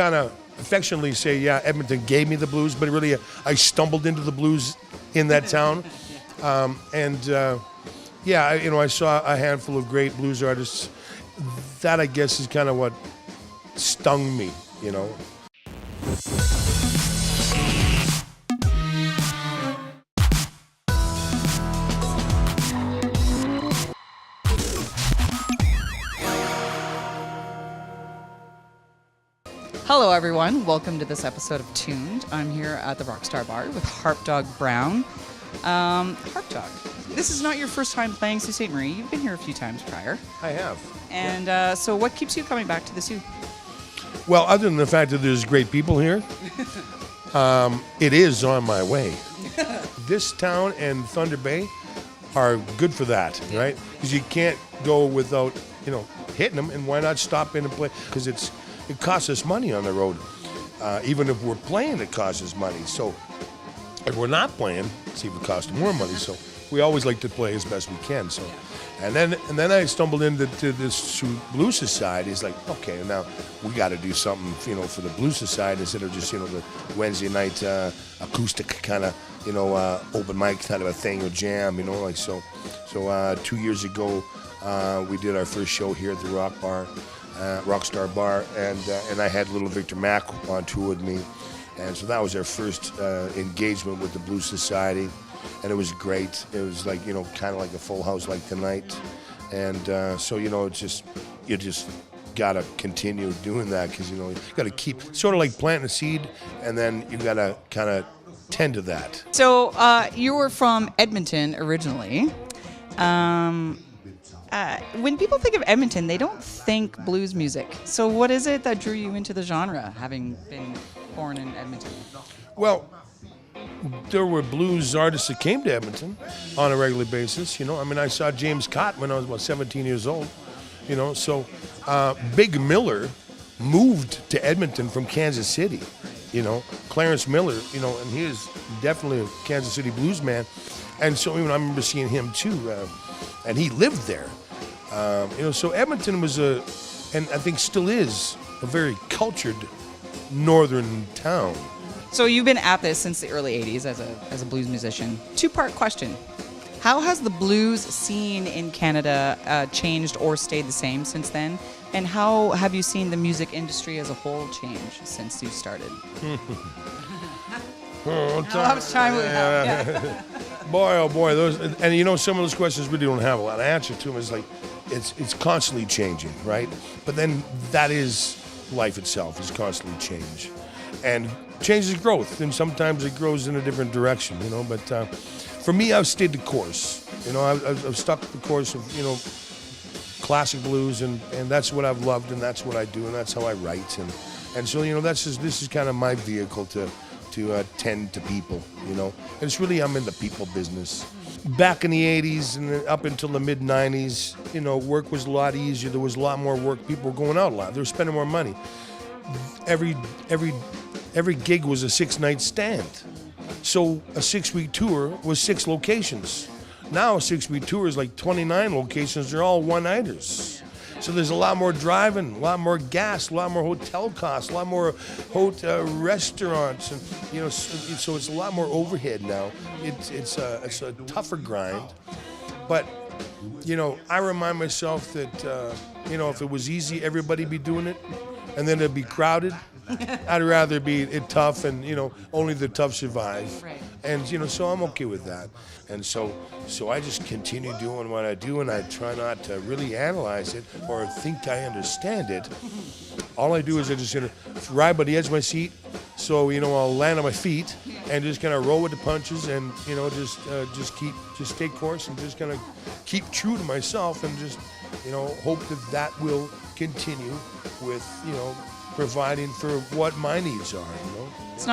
kind of affectionately say, yeah, Edmonton gave me the blues, but really I stumbled into the blues in that town. I saw a handful of great blues artists. That, I guess, is kind of what stung me, you know. Hello, everyone. Welcome to this episode of Tuned. I'm here at the Rockstar Bar with Harpdog Brown. Harpdog, this is not your first time playing Sault Ste. Marie. You've been here a few times prior. I have. And so what keeps you coming back to the Sault? Well, other than the fact that there's great people here, it is on my way. This town and Thunder Bay are good for that, right? Because you can't go without, hitting them, and why not stop in and play? Because it costs us money on the road. Even if we're playing, it costs us money. So if we're not playing, it's even cost more money. So we always like to play as best we can. So, and then I stumbled into this Sault Blues Society. It's like, okay, now we got to do something, for the Blues Society instead of just, the Wednesday night acoustic kind of, open mic kind of a thing or jam, So 2 years ago, we did our first show here at the Rockstar Bar, and I had little Victor Mack on tour with me, and so that was our first engagement with the Blues Society, and it was great. It was like, kind of like a full house like tonight, and so it's you just gotta continue doing that, because you gotta keep sort of like planting a seed, and then you gotta kind of tend to that. So you were from Edmonton originally. When people think of Edmonton, they don't think blues music. So what is it that drew you into the genre, having been born in Edmonton? Well, there were blues artists that came to Edmonton on a regular basis. I saw James Cott when I was about 17 years old. So Big Miller moved to Edmonton from Kansas City. Clarence Miller, and he is definitely a Kansas City blues man. And so I remember seeing him too. And he lived there. So Edmonton was and I think still is, a very cultured northern town. So you've been at this since the early 80s as a blues musician. Two-part question. How has the blues scene in Canada changed or stayed the same since then? And how have you seen the music industry as a whole change since you started? How much time we have? Yeah. Boy, oh boy, some of those questions really don't have a lot of answer to them. It's like, it's constantly changing, right? But then that is life itself, is constantly change. And change is growth, and sometimes it grows in a different direction, But for me, I've stayed the course. I've stuck the course of, classic blues, and that's what I've loved, and that's what I do, and that's how I write. And so, this is kind of my vehicle to tend to people, And it's really, I'm in the people business. Back in the 80s and up until the mid-90s, work was a lot easier. There was a lot more work. People were going out a lot. They were spending more money. Every gig was a 6-night stand. So a 6-week tour was 6 locations. Now a 6-week tour is like 29 locations. They're all one-nighters. So there's a lot more driving, a lot more gas, a lot more hotel costs, a lot more restaurants, and so it's a lot more overhead now. It's a tougher grind, but I remind myself that if it was easy, everybody'd be doing it, and then it'd be crowded. I'd rather be tough, and only the tough survive. Right. And so I'm okay with that. And so I just continue doing what I do, and I try not to really analyze it or think I understand it. All I do is I just ride by the edge of my seat, so I'll land on my feet and just kind of roll with the punches, and just stay course, and just kind of keep true to myself, and just hope that will continue with providing for what my needs are.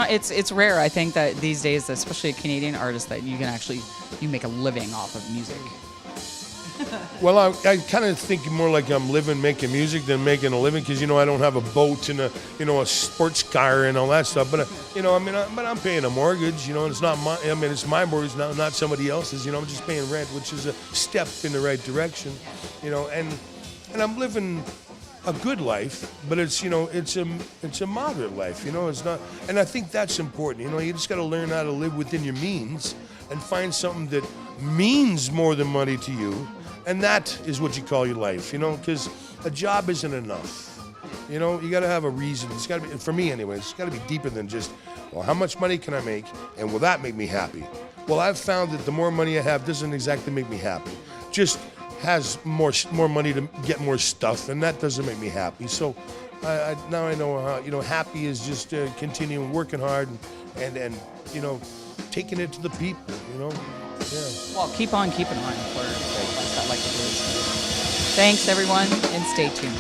It's rare, I think, that these days, especially a Canadian artist, that you can you make a living off of music. Well, I kind of think more like I'm making music than making a living, because I don't have a boat and a sports car and all that stuff. But but I'm paying a mortgage. And it's not my. It's my mortgage now, not somebody else's. I'm just paying rent, which is a step in the right direction. And I'm living a good life, but it's it's a moderate life. It's not, and I think that's important. You just got to learn how to live within your means and find something that means more than money to you, and that is what you call your life. Because a job isn't enough. You got to have a reason. It's got to be, for me anyway. It's got to be deeper than just, well, how much money can I make, and will that make me happy? Well, I've found that the more money I have doesn't exactly make me happy. Just has more money to get more stuff, and that doesn't make me happy. So now I know how, happy is just continuing working hard and taking it to the people. Yeah. Well, keep on keeping on for us that like the blues. Thanks, everyone, and stay tuned.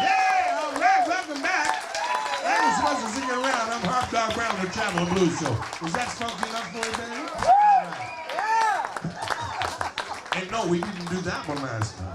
Yeah, all right, welcome back. Thanks so much for sticking around. I'm Harpdog Brown, the Travel Blues Show. Was that funky enough for you, baby? Yeah. And no, we didn't do that one last time.